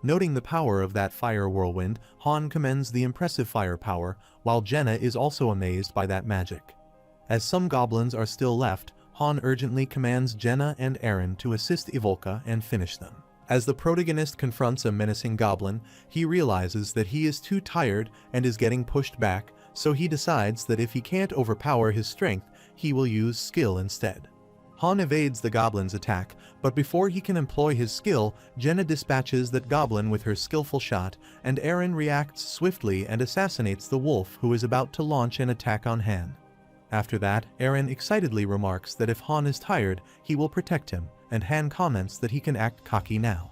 Noting the power of that fire whirlwind, Han commends the impressive firepower, while Jenna is also amazed by that magic. As some goblins are still left, Han urgently commands Jenna and Eren to assist Ivolka and finish them. As the protagonist confronts a menacing goblin, he realizes that he is too tired and is getting pushed back, so he decides that if he can't overpower his strength, he will use skill instead. Han evades the goblin's attack, but before he can employ his skill, Jenna dispatches that goblin with her skillful shot, and Eren reacts swiftly and assassinates the wolf who is about to launch an attack on Han. After that, Eren excitedly remarks that if Han is tired, he will protect him, and Han comments that he can act cocky now.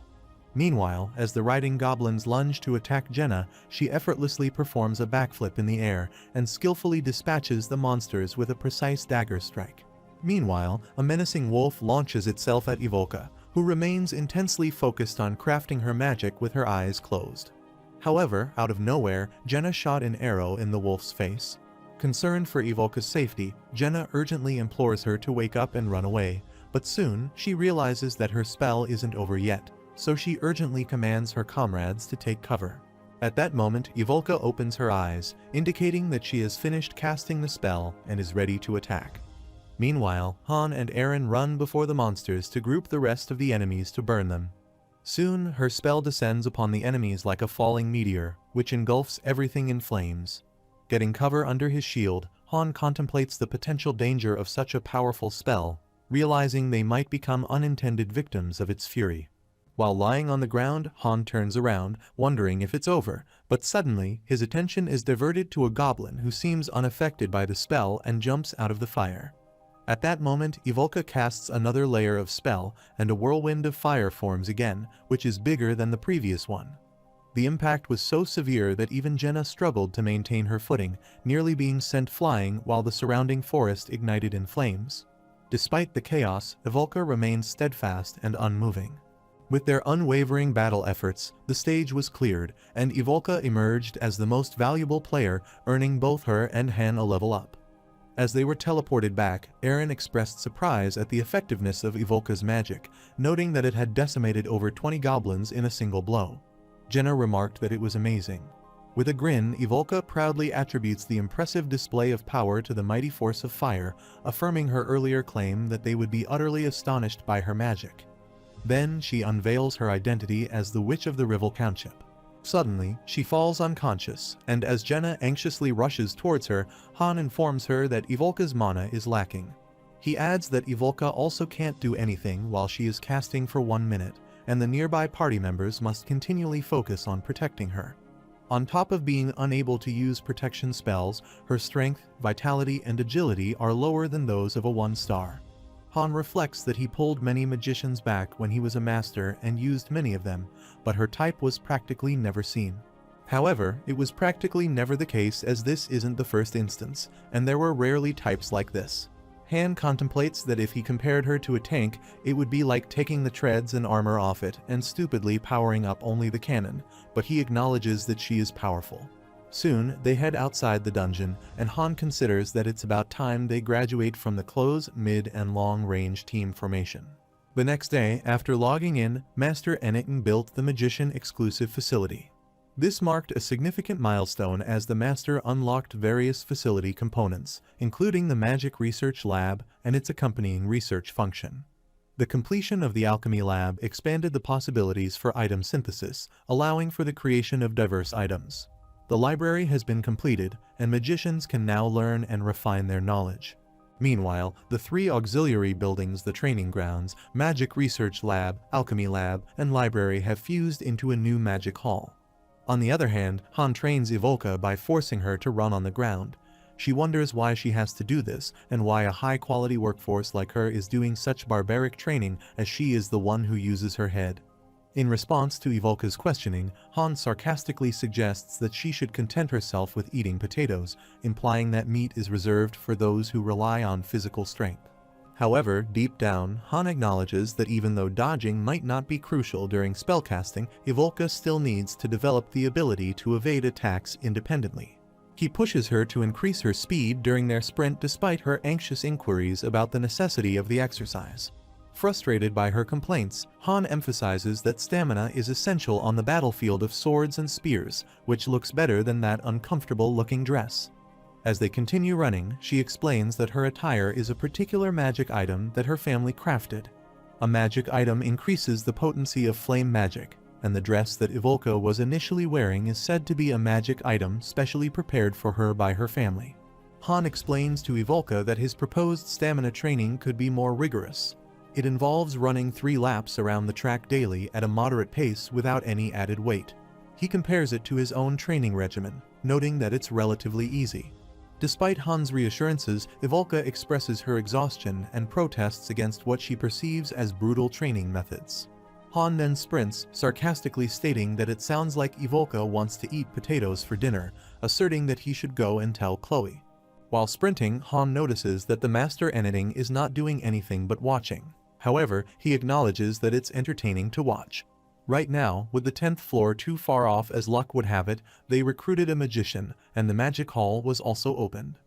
Meanwhile, as the riding goblins lunge to attack Jenna, she effortlessly performs a backflip in the air and skillfully dispatches the monsters with a precise dagger strike. Meanwhile, a menacing wolf launches itself at Ivolka, who remains intensely focused on crafting her magic with her eyes closed. However, out of nowhere, Jenna shot an arrow in the wolf's face. Concerned for Ivolka's safety, Jenna urgently implores her to wake up and run away, but soon she realizes that her spell isn't over yet, so she urgently commands her comrades to take cover. At that moment, Ivolka opens her eyes, indicating that she has finished casting the spell and is ready to attack. Meanwhile, Han and Eren run before the monsters to group the rest of the enemies to burn them. Soon, her spell descends upon the enemies like a falling meteor, which engulfs everything in flames. Getting cover under his shield, Han contemplates the potential danger of such a powerful spell, realizing they might become unintended victims of its fury. While lying on the ground, Han turns around, wondering if it's over, but suddenly, his attention is diverted to a goblin who seems unaffected by the spell and jumps out of the fire. At that moment, Ivolka casts another layer of spell, and a whirlwind of fire forms again, which is bigger than the previous one. The impact was so severe that even Jenna struggled to maintain her footing, nearly being sent flying while the surrounding forest ignited in flames. Despite the chaos, Ivolka remained steadfast and unmoving. With their unwavering battle efforts, the stage was cleared, and Ivolka emerged as the most valuable player, earning both her and Han a level up. As they were teleported back, Eren expressed surprise at the effectiveness of Ivolka's magic, noting that it had decimated over 20 goblins in a single blow. Jenna remarked that it was amazing. With a grin, Ivolka proudly attributes the impressive display of power to the mighty force of fire, affirming her earlier claim that they would be utterly astonished by her magic. Then she unveils her identity as the Witch of the Rival Township. Suddenly, she falls unconscious, and as Jenna anxiously rushes towards her, Han informs her that Ivolka's mana is lacking. He adds that Ivolka also can't do anything while she is casting for 1 minute, and the nearby party members must continually focus on protecting her. On top of being unable to use protection spells, her strength, vitality, and agility are lower than those of a 1-star. Han reflects that he pulled many magicians back when he was a master and used many of them, but her type was practically never seen. However, it was practically never the case, as this isn't the first instance, and there were rarely types like this. Han contemplates that if he compared her to a tank, it would be like taking the treads and armor off it and stupidly powering up only the cannon, but he acknowledges that she is powerful. Soon, they head outside the dungeon, and Han considers that it's about time they graduate from the close, mid, and long-range team formation. The next day, after logging in, Master Anakin built the magician-exclusive facility. This marked a significant milestone as the Master unlocked various facility components, including the Magic Research Lab and its accompanying research function. The completion of the Alchemy Lab expanded the possibilities for item synthesis, allowing for the creation of diverse items. The library has been completed, and magicians can now learn and refine their knowledge. Meanwhile, the 3 auxiliary buildings, the Training Grounds, Magic Research Lab, Alchemy Lab, and Library, have fused into a new Magic Hall. On the other hand, Han trains Ivolka by forcing her to run on the ground. She wonders why she has to do this, and why a high-quality workforce like her is doing such barbaric training, as she is the one who uses her head. In response to Ivolka's questioning, Han sarcastically suggests that she should content herself with eating potatoes, implying that meat is reserved for those who rely on physical strength. However, deep down, Han acknowledges that even though dodging might not be crucial during spellcasting, Ivolka still needs to develop the ability to evade attacks independently. He pushes her to increase her speed during their sprint despite her anxious inquiries about the necessity of the exercise. Frustrated by her complaints, Han emphasizes that stamina is essential on the battlefield of swords and spears, which looks better than that uncomfortable-looking dress. As they continue running, she explains that her attire is a particular magic item that her family crafted. A magic item increases the potency of flame magic, and the dress that Ivolka was initially wearing is said to be a magic item specially prepared for her by her family. Han explains to Ivolka that his proposed stamina training could be more rigorous. It involves running 3 laps around the track daily at a moderate pace without any added weight. He compares it to his own training regimen, noting that it's relatively easy. Despite Han's reassurances, Ivolka expresses her exhaustion and protests against what she perceives as brutal training methods. Han then sprints, sarcastically stating that it sounds like Ivolka wants to eat potatoes for dinner, asserting that he should go and tell Chloe. While sprinting, Han notices that the master editing is not doing anything but watching. However, he acknowledges that it's entertaining to watch. Right now, with the 10th floor too far off as luck would have it, they recruited a magician, and the magic hall was also opened.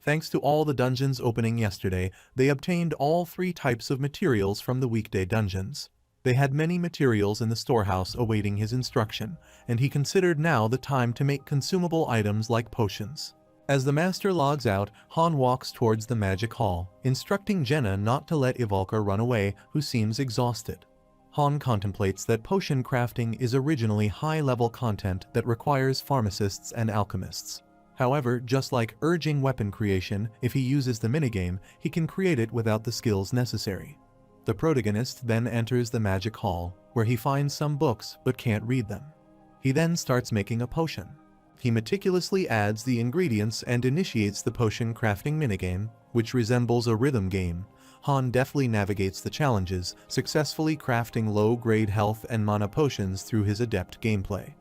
Thanks to all the dungeons opening yesterday, they obtained all 3 types of materials from the weekday dungeons. They had many materials in the storehouse awaiting his instruction, and he considered now the time to make consumable items like potions. As the master logs out, Han walks towards the magic hall, instructing Jenna not to let Ivolka run away, who seems exhausted. Han contemplates that potion crafting is originally high-level content that requires pharmacists and alchemists. However, just like urging weapon creation, if he uses the minigame, he can create it without the skills necessary. The protagonist then enters the magic hall, where he finds some books but can't read them. He then starts making a potion. He meticulously adds the ingredients and initiates the potion crafting minigame, which resembles a rhythm game. Han deftly navigates the challenges, successfully crafting low-grade health and mana potions through his adept gameplay.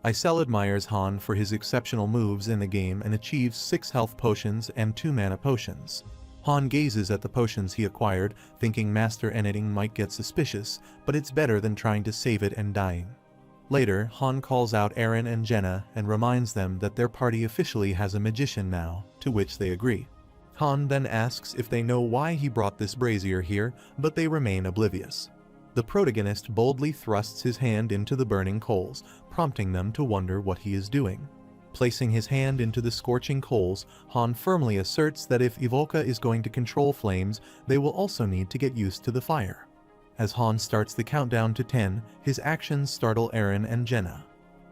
Isel admires Han for his exceptional moves in the game and achieves 6 health potions and 2 mana potions. Han gazes at the potions he acquired, thinking master editing might get suspicious, but it's better than trying to save it and dying. Later, Han calls out Eren and Jenna and reminds them that their party officially has a magician now, to which they agree. Han then asks if they know why he brought this brazier here, but they remain oblivious. The protagonist boldly thrusts his hand into the burning coals, prompting them to wonder what he is doing. Placing his hand into the scorching coals, Han firmly asserts that if Ivolka is going to control flames, they will also need to get used to the fire. As Han starts the countdown to 10, his actions startle Eren and Jenna.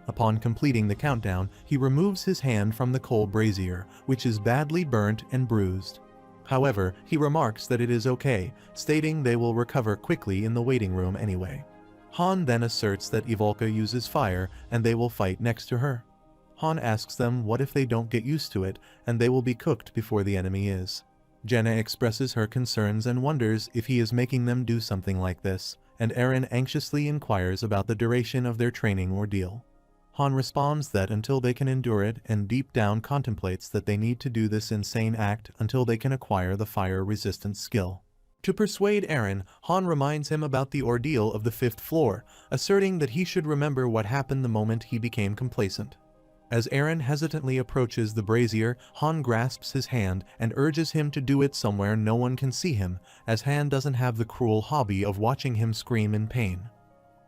Upon completing the countdown, he removes his hand from the coal brazier, which is badly burnt and bruised. However, he remarks that it is okay, stating they will recover quickly in the waiting room anyway. Han then asserts that Ivolka uses fire and they will fight next to her. Han asks them what if they don't get used to it, and they will be cooked before the enemy is. Jenna expresses her concerns and wonders if he is making them do something like this, and Eren anxiously inquires about the duration of their training ordeal. Han responds that until they can endure it, and deep down contemplates that they need to do this insane act until they can acquire the fire-resistant skill. To persuade Eren, Han reminds him about the ordeal of the 5th floor, asserting that he should remember what happened the moment he became complacent. As Eren hesitantly approaches the brazier, Han grasps his hand and urges him to do it somewhere no one can see him, as Han doesn't have the cruel hobby of watching him scream in pain.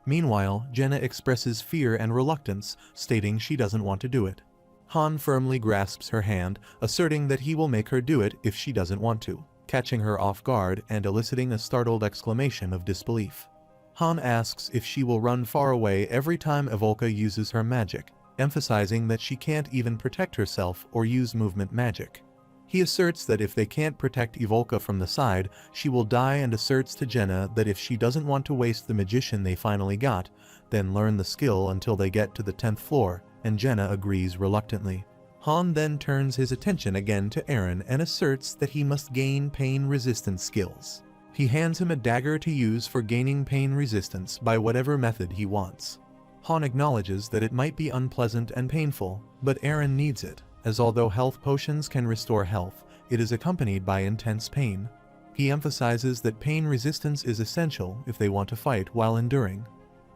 Meanwhile, Jenna expresses fear and reluctance, stating she doesn't want to do it. Han firmly grasps her hand, asserting that he will make her do it if she doesn't want to, catching her off guard and eliciting a startled exclamation of disbelief. Han asks if she will run far away every time Ivolka uses her magic, emphasizing that she can't even protect herself or use movement magic. He asserts that if they can't protect Ivolka from the side, she will die, and asserts to Jenna that if she doesn't want to waste the magician they finally got, then learn the skill until they get to the 10th floor, and Jenna agrees reluctantly. Han then turns his attention again to Eren and asserts that he must gain pain-resistant skills. He hands him a dagger to use for gaining pain resistance by whatever method he wants. Han acknowledges that it might be unpleasant and painful, but Eren needs it, as although health potions can restore health, it is accompanied by intense pain. He emphasizes that pain resistance is essential if they want to fight while enduring.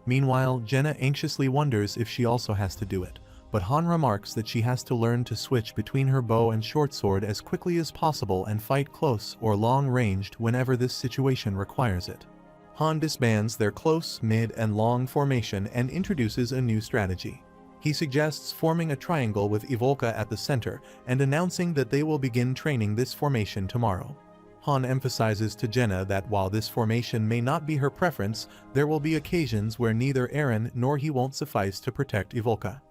Meanwhile, Jenna anxiously wonders if she also has to do it, but Han remarks that she has to learn to switch between her bow and short sword as quickly as possible and fight close or long-ranged whenever this situation requires it. Han disbands their close, mid, and long formation and introduces a new strategy. He suggests forming a triangle with Evolka at the center and announcing that they will begin training this formation tomorrow. Han emphasizes to Jenna that while this formation may not be her preference, there will be occasions where neither Eren nor he won't suffice to protect Evolka.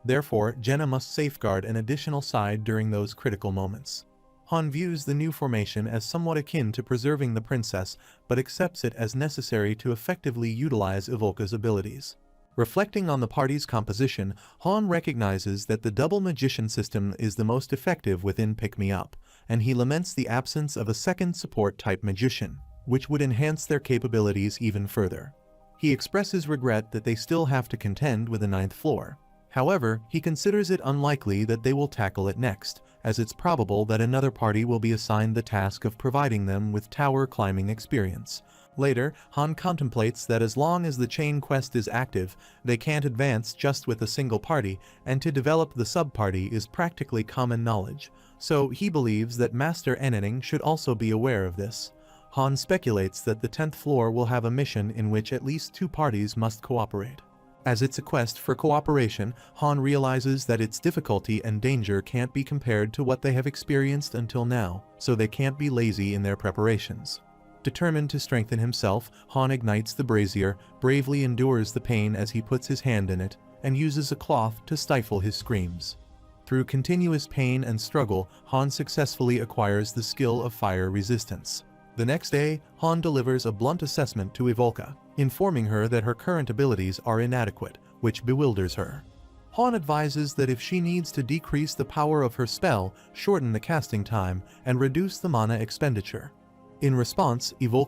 Therefore, Jenna must safeguard an additional side during those critical moments. Han views the new formation as somewhat akin to preserving the princess, but accepts it as necessary to effectively utilize Evolka's abilities. Reflecting on the party's composition, Han recognizes that the double magician system is the most effective within Pick Me Up, and he laments the absence of a second support-type magician, which would enhance their capabilities even further. He expresses regret that they still have to contend with the ninth floor. However, he considers it unlikely that they will tackle it next, as it's probable that another party will be assigned the task of providing them with tower climbing experience. Later, Han contemplates that as long as the chain quest is active, they can't advance just with a single party, and to develop the sub-party is practically common knowledge, so he believes that Master Enning should also be aware of this. Han speculates that the 10th floor will have a mission in which at least two parties must cooperate. As it's a quest for cooperation, Han realizes that its difficulty and danger can't be compared to what they have experienced until now, so they can't be lazy in their preparations. Determined to strengthen himself, Han ignites the brazier, bravely endures the pain as he puts his hand in it, and uses a cloth to stifle his screams. Through continuous pain and struggle, Han successfully acquires the skill of fire resistance. The next day, Han delivers a blunt assessment to Evolka, informing her that her current abilities are inadequate, which bewilders her. Han advises that if she needs to decrease the power of her spell, shorten the casting time, and reduce the mana expenditure. In response, Evolka